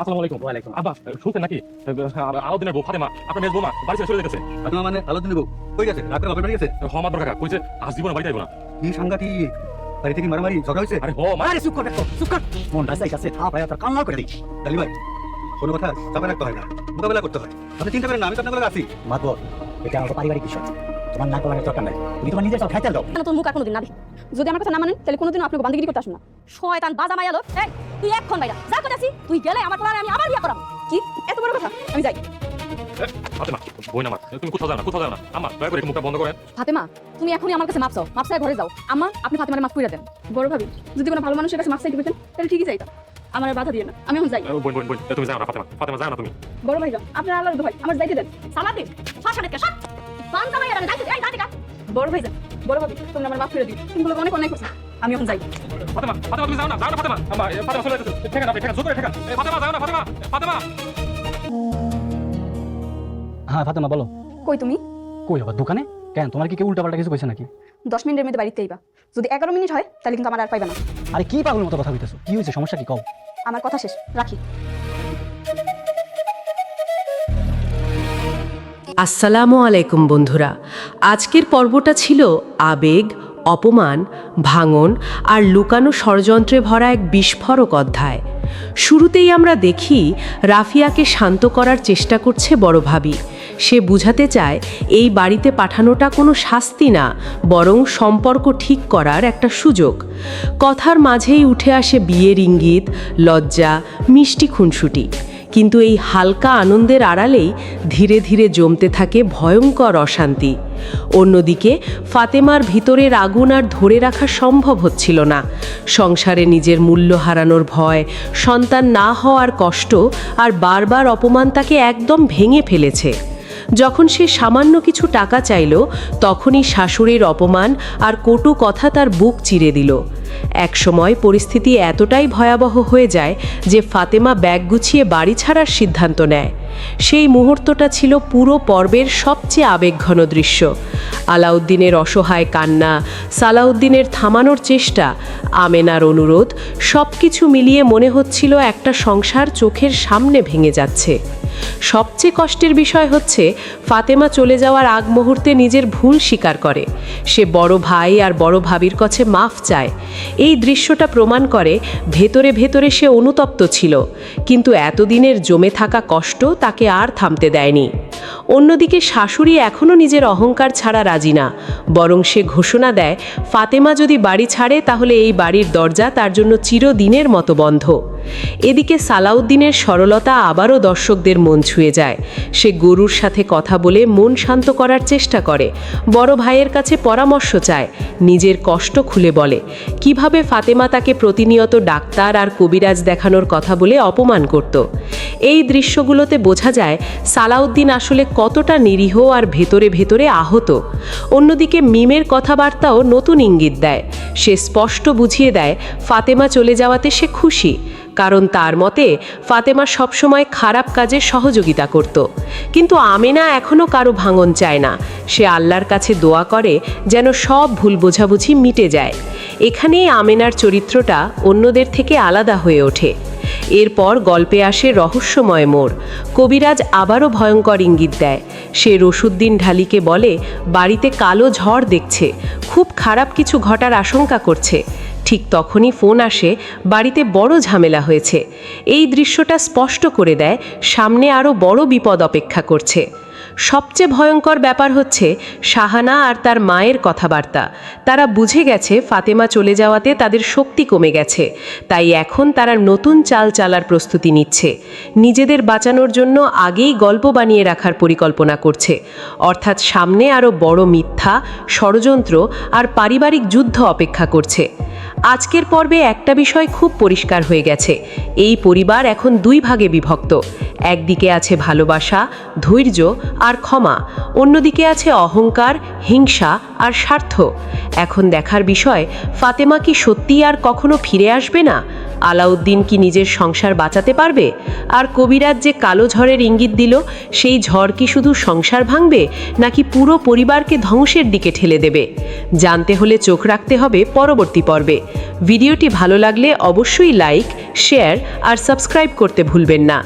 আসসালামু আলাইকুম। ওয়ালাইকুম। আব্বা শুনছেন নাকি আলাউদ্দিনের বউ ফাতেমা আপনার মেয়ের বৌমা বাড়ি ছেড়ে চলে গেছে। ফাতেমা মানে আলাউদ্দিনের বউ কই গেছে? রাতে বাপের বাড়ি গেছে? হমাদ কাকা কইছে আজ জীবনে বাড়িতে আইবো না। কি সাংঘাতিক! বাড়ি থেকে মারামারি ঝগড়া হয়েছে? আরে হ মানে চুপ কর দেখো, চুপ কর। মন রাস্তায় কাছে থাপ আয়া তার কান্না করে দিই। ডালি ভাই, কোনো কথা চাপে রাখতে হয় না, মোকাবেলা করতে হয়। আপনি চিন্তা করেন না, আমি তো আপনার আছি। মাতবর, এটা আমার পারিবারিক বিষয়, তোমার না করার দরকার নাই। তুমি তোমার নিজের সব খাইতে দাও। তোর মুখ আর কোনোদিন না দেখি। যদি আমার কথা না মানেন তাহলে কোনোদিন আপনাকে বান্দিগিরি করতে আসুন না। শয়তান বাজা মাইয়া লোক। এই তুই এখন বাইরা যা করতেছি, তুই গেলে আমার পরে আমি আবার বিয়ে করাবো। কি এত বড় কথা? আমি যাই। ফাতেমা বই না তুমি কোথাও যাও না, কোথাও যাও না। আমার দয়া করে মুখটা বন্ধ করেন। ফাতেমা তুমি এখনই আমার কাছে মাপ চাও, মাপ চাই ঘরে যাও। আম্মা আপনি ফাতেমারে মাফ করে দেন। বড় ভাবি যদি কোনো ভালো মানুষের কাছে মাপ চাইতে পেতেন তাহলে ঠিকই চাইতাম। আমার আর বাধা দিয়ে না, আমি এখন যাই। বোন বোন বোন তুমি যাও না ফাতেমা, ফাতেমা যাও না তুমি। বড় ভাই যাও, আপনার আল্লাহর দোহাই আমার যাইতে দেন। সালাদিন ফাঁসা দেখে সব বান্দা মাইয়া আমি যাইতে এই দাদিকা। বড় ভাই যাও, বড় ভাবি তোমরা আমার মাফ করে দিও। তুমি বলে অনেক অনেক কথা, আমি এখন যাই। ফাতেমা ফাতেমা তুমি যাও না, যাও না ফাতেমা। ফাতেমা চলে যাচ্ছে, ঠেকা না ঠেকা, জোর করে ঠেকা। ফাতেমা যাও না ফাতেমা, ফাতেমা। হ্যাঁ ফাতেমা বলো। কই তুমি? কই আবার দোকানে? কেন তোমার কি কেউ উল্টাপাল্টা কিছু কইছে নাকি? 10 মিনিটের মধ্যে বাড়িতে আইবা। যদি 11 মিনিট হয় তাহলে কিন্তু আমার আর পাইবা না। আরে কি পাগলের মতো কথা কইতেছো? কি হয়েছে, সমস্যা কি কও? আমার কথা শেষ, রাখি। আসসালামু আলাইকুম বন্ধুরা। আজকের পর্বটা ছিল আবেগ, অপমান, ভাঙন আর লুকানো ষড়যন্ত্রে ভরা এক বিস্ফোরক অধ্যায়। শুরুতেই আমরা দেখি রাফিয়াকে শান্ত করার চেষ্টা করছে বড় ভাবি। সে বুঝাতে চায় এই বাড়িতে পাঠানোটা কোনো শাস্তি না, বরং সম্পর্ক ঠিক করার একটা সুযোগ। কথার মাঝেই উঠে আসে বিয়ের ইঙ্গিত, লজ্জা, মিষ্টি খুনসুটি। কিন্তু এই হালকা আনন্দের আড়ালেই ধীরে ধীরে জমতে থাকে ভয়ঙ্কর অশান্তি। অন্যদিকে ফাতেমার ভিতরের আগুন আর ধরে রাখা সম্ভব হচ্ছিল না। সংসারে নিজের মূল্য হারানোর ভয়, সন্তান না হওয়ার কষ্ট আর বারবার অপমান তাকে একদম ভেঙে ফেলেছে। যখন সে সামান্য কিছু টাকা চাইল, তখনই শাশুড়ির অপমান আর কটু কথা তার বুক চিরে দিল। একসময় পরিস্থিতি এতটাই ভয়াবহ হয়ে যায় যে ফাতেমা ব্যাগ গুছিয়ে বাড়ি ছাড়ার সিদ্ধান্ত নেয়। সেই মুহূর্তটা ছিল পুরো পর্বের সবচেয়ে আবেগঘন দৃশ্য। আলাউদ্দিনের অসহায় কান্না, সালাউদ্দিনের থামানোর চেষ্টা, আমেনার অনুরোধ, সব কিছু মিলিয়ে মনে হচ্ছিল একটা সংসার চোখের সামনে ভেঙে যাচ্ছে। সবচেয়ে কষ্টের বিষয় হচ্ছে ফাতেমা চলে যাওয়ার আগ মুহূর্তে নিজের ভুল স্বীকার করে। সে বড় ভাই আর বড় ভাবির কাছে মাফ চায়। এই দৃশ্যটা প্রমাণ করে ভেতরে ভেতরে সে অনুতপ্ত ছিল, কিন্তু এতদিনের জমে থাকা কষ্ট তাকে আর থামতে দেয়নি। অন্যদিকে শাশুড়ি এখনও নিজের অহংকার ছাড়া রাজি না, বরং সে ঘোষণা দেয় ফাতেমা যদি বাড়ি ছাড়ে তাহলে এই বাড়ির দরজা তার জন্য চিরদিনের মতো বন্ধ। এদিকে সালাউদ্দিনের সরলতা আবারও দর্শকদের মন ছুঁয়ে যায়। সে গরুর সাথে কথা বলে মন শান্ত করার চেষ্টা করে, বড় ভাইয়ের কাছে পরামর্শ চায়, নিজের কষ্ট খুলে বলে কিভাবে ফাতেমা তাকে প্রতিনিয়ত ডাক্তার আর কবিরাজ দেখানোর কথা বলে অপমান করত। এই দৃশ্যগুলোতে বোঝা যায় সালাউদ্দিন আসলে কতটা নিরীহ আর ভেতরে ভেতরে আহত। অন্যদিকে মিমের কথাবার্তাও নতুন ইঙ্গিত দেয়। সে স্পষ্ট বুঝিয়ে দেয় ফাতেমা চলে যাওয়াতে সে খুশি, কারণ তার মতে ফাতেমা সবসময় খারাপ কাজে সহযোগিতা করত। কিন্তু আমেনা এখনও কারো ভাঙন চায় না। সে আল্লাহর কাছে দোয়া করে যেন সব ভুল বোঝাবুঝি মিটে যায়। এখানেই আমেনার চরিত্রটা অন্যদের থেকে আলাদা হয়ে ওঠে। এরপর গল্পে আসে রহস্যময় মোড়। কবিরাজ আবারও ভয়ঙ্কর ইঙ্গিত দেয়। সে রসুদ্দিন ঢালিকে বলে বাড়িতে কালো ঝড় দেখছে, খুব খারাপ কিছু ঘটার আশঙ্কা করছে। ঠিক তখনই ফোন আসে বাড়িতে বড় ঝামেলা হয়েছে। এই দৃশ্যটা স্পষ্ট করে দেয় সামনে আরও বড় বিপদ অপেক্ষা করছে। সবচেয়ে ভয়ঙ্কর ব্যাপার হচ্ছে শাহানা আর তার মায়ের কথাবার্তা। তারা বুঝে গেছে ফাতেমা চলে যাওয়াতে তাদের শক্তি কমে গেছে, তাই এখন তারা নতুন চাল চালার প্রস্তুতি নিচ্ছে। নিজেদের বাঁচানোর জন্য আগেই গল্প বানিয়ে রাখার পরিকল্পনা করছে, অর্থাৎ সামনে আরও বড় মিথ্যা, ষড়যন্ত্র আর পারিবারিক যুদ্ধ অপেক্ষা করছে। আজকের পর্বে একটা বিষয় খুব পরিষ্কার হয়ে গেছে, এই পরিবার এখন দুই ভাগে বিভক্ত। একদিকে আছে ভালোবাসা, ধৈর্য আর ক্ষমা, অন্যদিকে আছে অহংকার, হিংসা আর স্বার্থ। এখন দেখার বিষয় ফাতেমা কি সত্যি আর কখনো ফিরে আসবে না? আলাউদ্দিন কি নিজের সংসার বাঁচাতে পারবে? আর কবিরাজ যে কালো ঝড়ের ইঙ্গিত দিল, সেই ঝড় কি শুধু সংসার ভাঙবে নাকি পুরো পরিবারকে ধ্বংসের দিকে ঠেলে দেবে? জানতে হলে চোখ রাখতে হবে পরবর্তী পর্বে। ভিডিওটি ভালো লাগলে অবশ্যই লাইক, শেয়ার আর সাবস্ক্রাইব করতে ভুলবেন না।